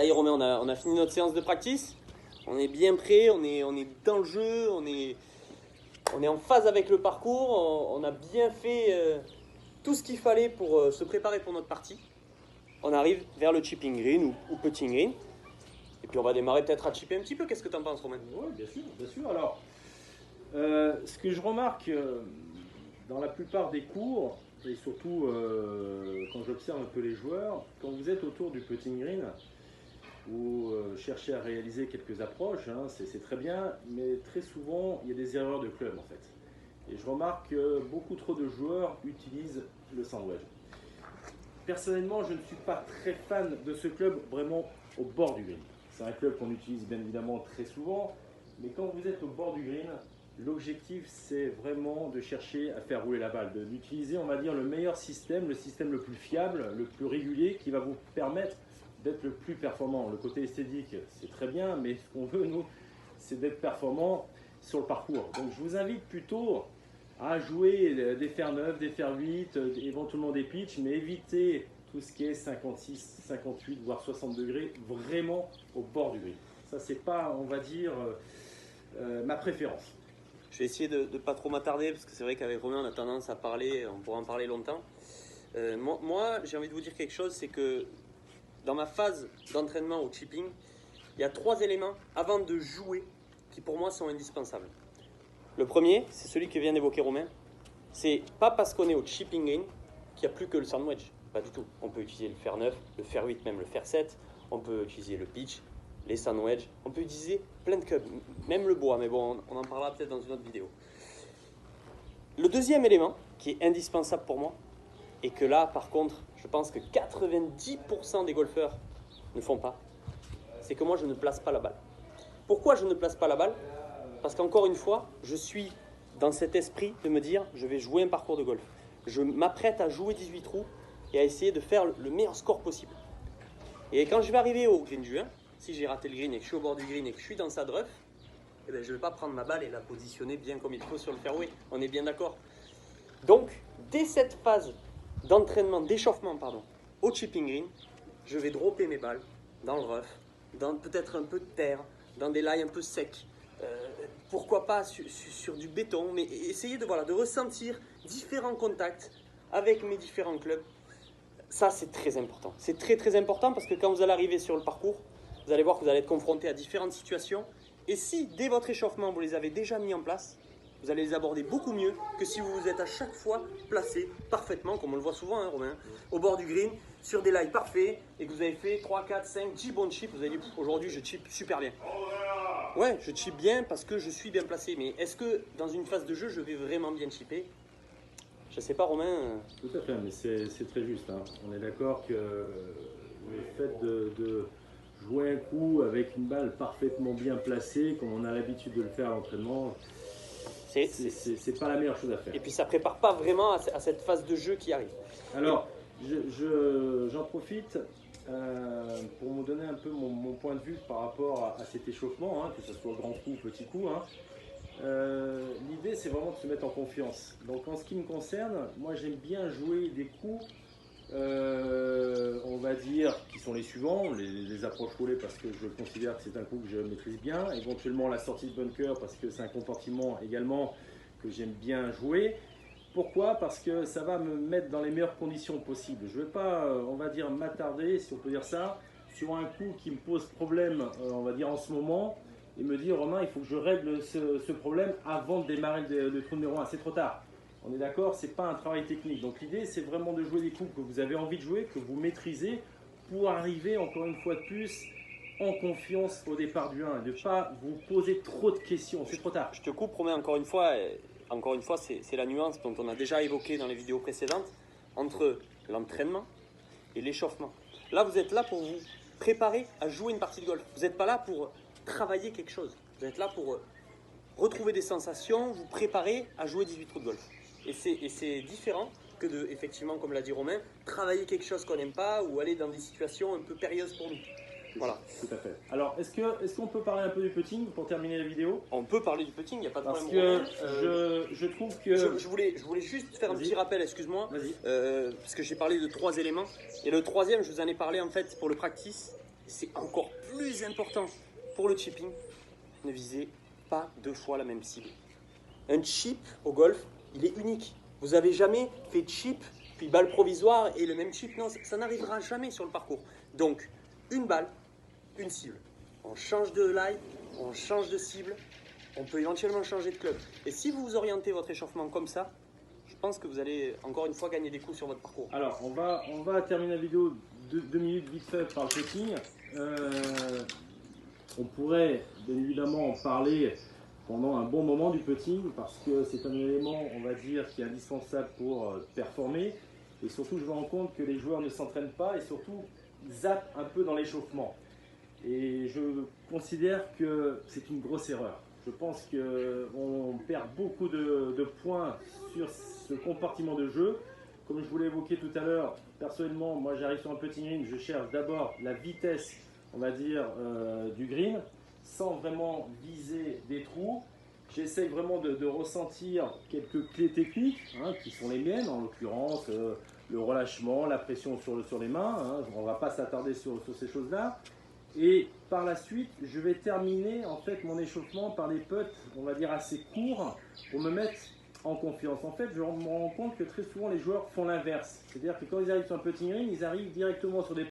Ça y est Romain, on a fini notre séance de practice. On est bien prêt, on est dans le jeu, on est en phase avec le parcours. On a bien fait tout ce qu'il fallait pour se préparer pour notre partie. On arrive vers le chipping green ou putting green. Et puis on va démarrer peut-être à chipper un petit peu. Qu'est-ce que tu en penses Romain? Oui, bien sûr, bien sûr. Alors, ce que je remarque dans la plupart des cours, et surtout quand j'observe un peu les joueurs, quand vous êtes autour du putting green, ou cherchez à réaliser quelques approches, hein, c'est très bien, mais très souvent, il y a des erreurs de club en fait. Et je remarque que beaucoup trop de joueurs utilisent le sandwich. Personnellement, je ne suis pas très fan de ce club vraiment au bord du green. C'est un club qu'on utilise bien évidemment très souvent, mais quand vous êtes au bord du green, l'objectif c'est vraiment de chercher à faire rouler la balle, d'utiliser on va dire le meilleur système, le système le plus fiable, le plus régulier qui va vous permettre d'être le plus performant. Le côté esthétique c'est très bien, mais ce qu'on veut nous c'est d'être performant sur le parcours. Donc je vous invite plutôt à jouer des fers 9, des fers 8, éventuellement des pitchs, mais évitez tout ce qui est 56, 58, voire 60 degrés, vraiment au bord du green. Ça, c'est pas, on va dire, ma préférence. Je vais essayer de ne pas trop m'attarder, parce que c'est vrai qu'avec Romain, on a tendance à parler, on pourra en parler longtemps. Moi, j'ai envie de vous dire quelque chose, c'est que dans ma phase d'entraînement au chipping, il y a 3 éléments avant de jouer qui pour moi sont indispensables. Le premier, c'est celui que vient d'évoquer Romain. C'est pas parce qu'on est au chipping green qu'il n'y a plus que le sandwich. Pas du tout. On peut utiliser le fer 9, le fer 8, même le fer 7. On peut utiliser le pitch, les sandwich. On peut utiliser plein de clubs, même le bois. Mais bon, on en parlera peut-être dans une autre vidéo. Le deuxième élément qui est indispensable pour moi, et que là, par contre, je pense que 90% des golfeurs ne font pas, c'est que moi, je ne place pas la balle. Pourquoi je ne place pas la balle? Parce qu'encore une fois, je suis dans cet esprit de me dire, je vais jouer un parcours de golf. Je m'apprête à jouer 18 trous et à essayer de faire le meilleur score possible. Et quand je vais arriver au green du 1, si j'ai raté le green et que je suis au bord du green et que je suis dans sa rough, eh ben, je ne vais pas prendre ma balle et la positionner bien comme il faut sur le fairway. On est bien d'accord. Donc, dès cette phase d'entraînement, d'échauffement, au chipping green, je vais dropper mes balles dans le rough, dans peut-être un peu de terre, dans des lies un peu secs. Pourquoi pas sur du béton, mais essayer de ressentir différents contacts avec mes différents clubs. Ça, c'est très important. C'est très très important parce que quand vous allez arriver sur le parcours, vous allez voir que vous allez être confronté à différentes situations. Et si, dès votre échauffement, vous les avez déjà mis en place, vous allez les aborder beaucoup mieux que si vous vous êtes à chaque fois placé parfaitement, comme on le voit souvent, hein, Romain, au bord du green, sur des lies parfaits, et que vous avez fait 3, 4, 5, 10 bons chips, vous avez dit, aujourd'hui, je chip super bien. Ouais, je chip bien parce que je suis bien placé, mais est-ce que dans une phase de jeu, je vais vraiment bien chipper? Je sais pas, Romain. Tout à fait, mais c'est très juste. Hein. On est d'accord que le fait de jouer un coup avec une balle parfaitement bien placée, comme on a l'habitude de le faire à l'entraînement, c'est pas la meilleure chose à faire. Et puis ça prépare pas vraiment à cette phase de jeu qui arrive. Alors, j'en profite pour me donner un peu mon point de vue par rapport à cet échauffement, hein, que ce soit grand coup ou petit coup. Hein. L'idée c'est vraiment de se mettre en confiance. Donc en ce qui me concerne, moi j'aime bien jouer des coups, on va dire, qui sont les suivants, les approches roulées parce que je considère que c'est un coup que je maîtrise bien, éventuellement la sortie de bunker parce que c'est un comportement également que j'aime bien jouer. Pourquoi? Parce que ça va me mettre dans les meilleures conditions possibles. Je ne vais pas, on va dire, m'attarder, si on peut dire ça, sur un coup qui me pose problème, on va dire en ce moment, et me dire, Romain, il faut que je règle ce problème avant de démarrer le trou numéro 1. C'est trop tard. On est d'accord, ce n'est pas un travail technique. Donc l'idée, c'est vraiment de jouer des coups que vous avez envie de jouer, que vous maîtrisez, pour arriver, encore une fois de plus, en confiance au départ du 1 et de ne pas vous poser trop de questions. C'est trop tard. Je te coupe, Romain, encore une fois. Encore une fois, c'est la nuance dont on a déjà évoqué dans les vidéos précédentes entre l'entraînement et l'échauffement. Là, vous êtes là pour vous préparer à jouer une partie de golf. Vous n'êtes pas là pour travailler quelque chose. Vous êtes là pour retrouver des sensations, vous préparer à jouer 18 trous de golf. Et c'est différent que de, effectivement, comme l'a dit Romain, travailler quelque chose qu'on n'aime pas ou aller dans des situations un peu périlleuses pour nous. Voilà. Tout à fait. Alors, est-ce qu'on peut parler un peu du putting pour terminer la vidéo? On peut parler du putting, il n'y a pas de Parce problème. que je trouve que... Je voulais juste faire un petit rappel, excuse-moi, parce que j'ai parlé de 3 éléments. Et le troisième, je vous en ai parlé en fait pour le practice, c'est encore plus important pour le chipping, ne visez pas 2 fois la même cible. Un chip au golf, il est unique. Vous n'avez jamais fait chip, puis balle provisoire et le même chip. Non, ça n'arrivera jamais sur le parcours. Donc, une balle, une cible. On change de lie, on change de cible, on peut éventuellement changer de club. Et si vous orientez votre échauffement comme ça, je pense que vous allez encore une fois gagner des coups sur votre parcours. Alors, on va terminer la vidéo 2 minutes vite fait par le putting. On pourrait bien évidemment en parler pendant un bon moment du putting parce que c'est un élément, on va dire, qui est indispensable pour performer. Et surtout, je me rends compte que les joueurs ne s'entraînent pas et surtout zappent un peu dans l'échauffement. Et je considère que c'est une grosse erreur. Je pense qu'on perd beaucoup de points sur ce compartiment de jeu. Comme je vous l'ai évoqué tout à l'heure, personnellement, moi j'arrive sur un putting green, je cherche d'abord la vitesse, on va dire, du green, sans vraiment viser des trous. J'essaye vraiment de ressentir quelques clés techniques, hein, qui sont les miennes, en l'occurrence le relâchement, la pression sur les mains. Hein, on ne va pas s'attarder sur ces choses-là. Et par la suite, je vais terminer en fait mon échauffement par des putts, on va dire assez courts, pour me mettre en confiance. En fait, je me rends compte que très souvent les joueurs font l'inverse. C'est-à-dire que quand ils arrivent sur un putting green, ils arrivent directement sur des